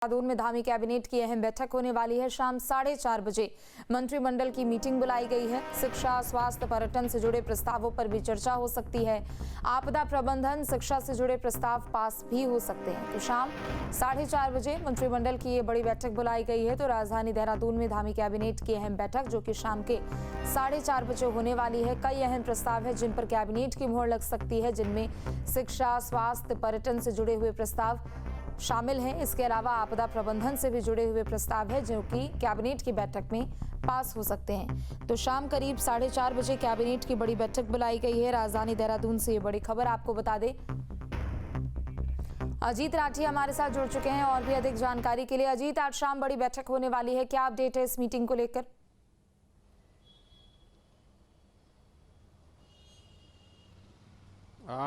देहरादून में धामी कैबिनेट की अहम बैठक होने वाली है। शाम 4:30 बजे मंत्रिमंडल की मीटिंग बुलाई गई है। शिक्षा, स्वास्थ्य, पर्यटन से जुड़े प्रस्तावों पर भी चर्चा हो सकती है। आपदा प्रबंधन, शिक्षा से जुड़े प्रस्ताव पास भी हो सकते हैं। तो शाम 4:30 बजे मंत्रिमंडल की ये बड़ी बैठक बुलाई गई है। तो राजधानी देहरादून में धामी कैबिनेट की अहम बैठक जो कि शाम के 4:30 बजे होने वाली है। कई अहम प्रस्ताव है जिन पर कैबिनेट की मुहर लग सकती है, जिनमें शिक्षा, स्वास्थ्य, पर्यटन से जुड़े हुए प्रस्ताव शामिल हैं। इसके अलावा आपदा प्रबंधन से भी जुड़े हुए प्रस्ताव है जो कि कैबिनेट की बैठक में पास हो सकते हैं। तो शाम करीब 4:30 बजे कैबिनेट की बड़ी बैठक बुलाई गई है। राजधानी देहरादून से ये बड़ी खबर आपको बता दें। अजीत राठी हमारे साथ जुड़ चुके हैं और भी अधिक जानकारी के लिए। अजीत, आज शाम बड़ी बैठक होने वाली है, क्या अपडेट है इस मीटिंग को लेकर?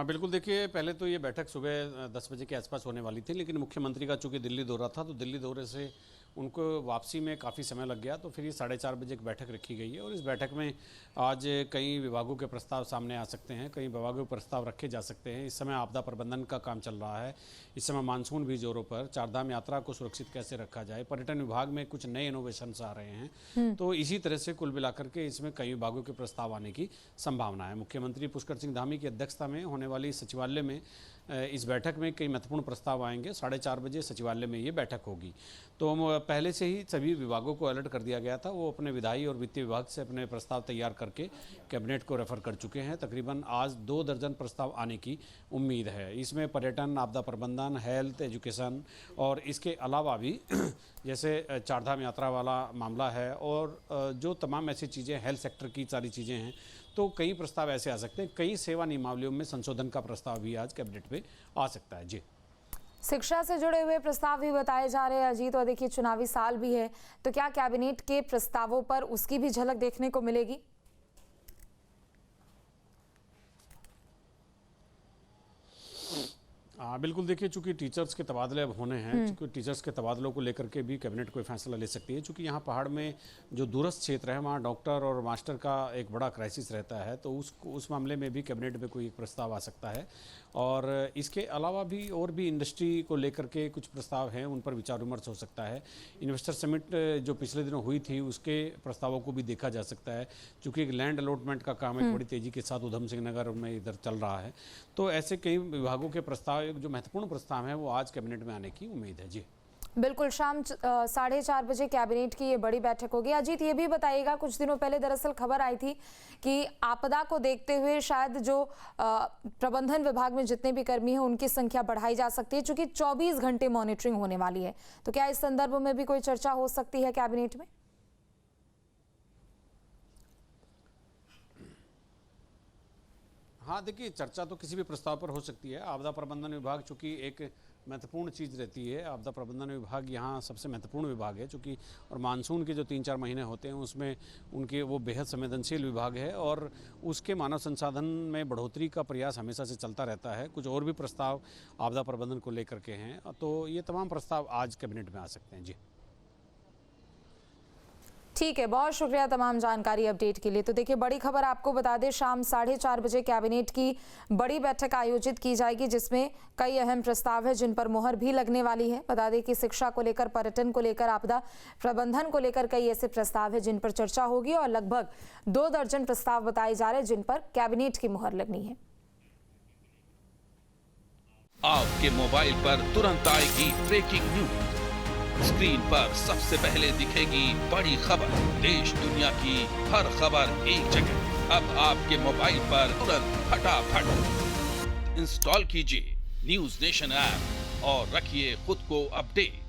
बिल्कुल, देखिए, पहले तो ये बैठक सुबह 10 बजे के आसपास होने वाली थी, लेकिन मुख्यमंत्री का चूंकि दिल्ली दौरा था तो दिल्ली दौरे से उनको वापसी में काफ़ी समय लग गया, तो फिर ये 4:30 बजे एक बैठक रखी गई है। और इस बैठक में आज कई विभागों के प्रस्ताव सामने आ सकते हैं, कई विभागों के प्रस्ताव रखे जा सकते हैं। इस समय आपदा प्रबंधन का काम चल रहा है, इस समय मानसून भी जोरों पर, चारधाम यात्रा को सुरक्षित कैसे रखा जाए, पर्यटन विभाग में कुछ नए इनोवेशंस आ रहे हैं। तो इसी तरह से कुल मिलाकर के इसमें कई विभागों के प्रस्ताव आने की संभावना है। मुख्यमंत्री पुष्कर सिंह धामी की अध्यक्षता में होने वाली सचिवालय में इस बैठक में कई महत्वपूर्ण प्रस्ताव आएंगे। 4:30 बजे सचिवालय में ये बैठक होगी। तो पहले से ही सभी विभागों को अलर्ट कर दिया गया था, वो अपने विधायी और वित्तीय विभाग से अपने प्रस्ताव तैयार करके कैबिनेट को रेफर कर चुके हैं। तकरीबन आज 2 दर्जन प्रस्ताव आने की उम्मीद है। इसमें पर्यटन, आपदा प्रबंधन, हेल्थ, एजुकेशन और इसके अलावा भी जैसे चारधाम यात्रा वाला मामला है और जो तमाम ऐसी चीज़ें, हेल्थ सेक्टर की सारी चीज़ें हैं, तो कई प्रस्ताव ऐसे आ सकते हैं। कई सेवा नियमावलियों में संशोधन का प्रस्ताव भी आज कैबिनेट में आ सकता है। जी, शिक्षा से जुड़े हुए प्रस्ताव भी बताए जा रहे हैं अजीत, और देखिए चुनावी साल भी है, तो क्या कैबिनेट के प्रस्तावों पर उसकी भी झलक देखने को मिलेगी? बिल्कुल, देखिए, चूंकि टीचर्स के तबादले अब होने हैं, चूंकि टीचर्स के तबादलों को लेकर के भी कैबिनेट कोई फैसला ले सकती है। चूंकि यहाँ पहाड़ में जो दूरस्थ क्षेत्र है वहाँ डॉक्टर और मास्टर का एक बड़ा क्राइसिस रहता है, तो उस मामले में भी कैबिनेट में कोई एक प्रस्ताव आ सकता है। और इसके अलावा भी और भी इंडस्ट्री को लेकर के कुछ प्रस्ताव हैं, उन पर विचार विमर्श हो सकता है। इन्वेस्टर समिट जो पिछले दिनों हुई थी उसके प्रस्तावों को भी देखा जा सकता है, चूँकि एक लैंड अलॉटमेंट का काम एक बड़ी तेज़ी के साथ उधम सिंह नगर में इधर चल रहा है। तो ऐसे कई विभागों के प्रस्ताव, जो महत्वपूर्ण प्रस्ताव हैं, वो आज कैबिनेट में आने की उम्मीद है। जी बिल्कुल, शाम 4:30 बजे कैबिनेट की ये बड़ी बैठक होगी। अजीत, ये भी बताइएगा, कुछ दिनों पहले दरअसल खबर आई थी कि आपदा को देखते हुए शायद जो प्रबंधन विभाग में जितने भी कर्मी हैं उनकी संख्या बढ़ाई जा सकती है, चूंकि 24 घंटे मॉनिटरिंग होने वाली है। तो क्या इस संदर्भ में भी कोई चर्चा हो सकती है कैबिनेट में? हाँ, देखिए, चर्चा तो किसी भी प्रस्ताव पर हो सकती है। आपदा प्रबंधन विभाग चूँकि एक महत्वपूर्ण चीज़ रहती है, आपदा प्रबंधन विभाग यहाँ सबसे महत्वपूर्ण विभाग है, चूँकि और मानसून के जो 3-4 महीने होते हैं उसमें उनके वो बेहद संवेदनशील विभाग है और उसके मानव संसाधन में बढ़ोतरी का प्रयास हमेशा से चलता रहता है। कुछ और भी प्रस्ताव आपदा प्रबंधन को लेकर के हैं, तो ये तमाम प्रस्ताव आज कैबिनेट में आ सकते हैं। जी ठीक है, बहुत शुक्रिया तमाम जानकारी अपडेट के लिए। तो देखिए, बड़ी खबर आपको बता दें, शाम 4:30 बजे कैबिनेट की बड़ी बैठक आयोजित की जाएगी जिसमें कई अहम प्रस्ताव है जिन पर मुहर भी लगने वाली है। बता दें कि शिक्षा को लेकर, पर्यटन को लेकर, आपदा प्रबंधन को लेकर कई ऐसे प्रस्ताव है जिन पर चर्चा होगी और लगभग 2 दर्जन प्रस्ताव बताए जा रहे हैं जिन पर कैबिनेट की मुहर लगनी है। आपके मोबाइल पर तुरंत आएगी ब्रेकिंग न्यूज, स्क्रीन पर सबसे पहले दिखेगी बड़ी खबर, देश दुनिया की हर खबर एक जगह। अब आपके मोबाइल पर तुरंत फटाफट इंस्टॉल कीजिए न्यूज़ नेशन ऐप और रखिए खुद को अपडेट।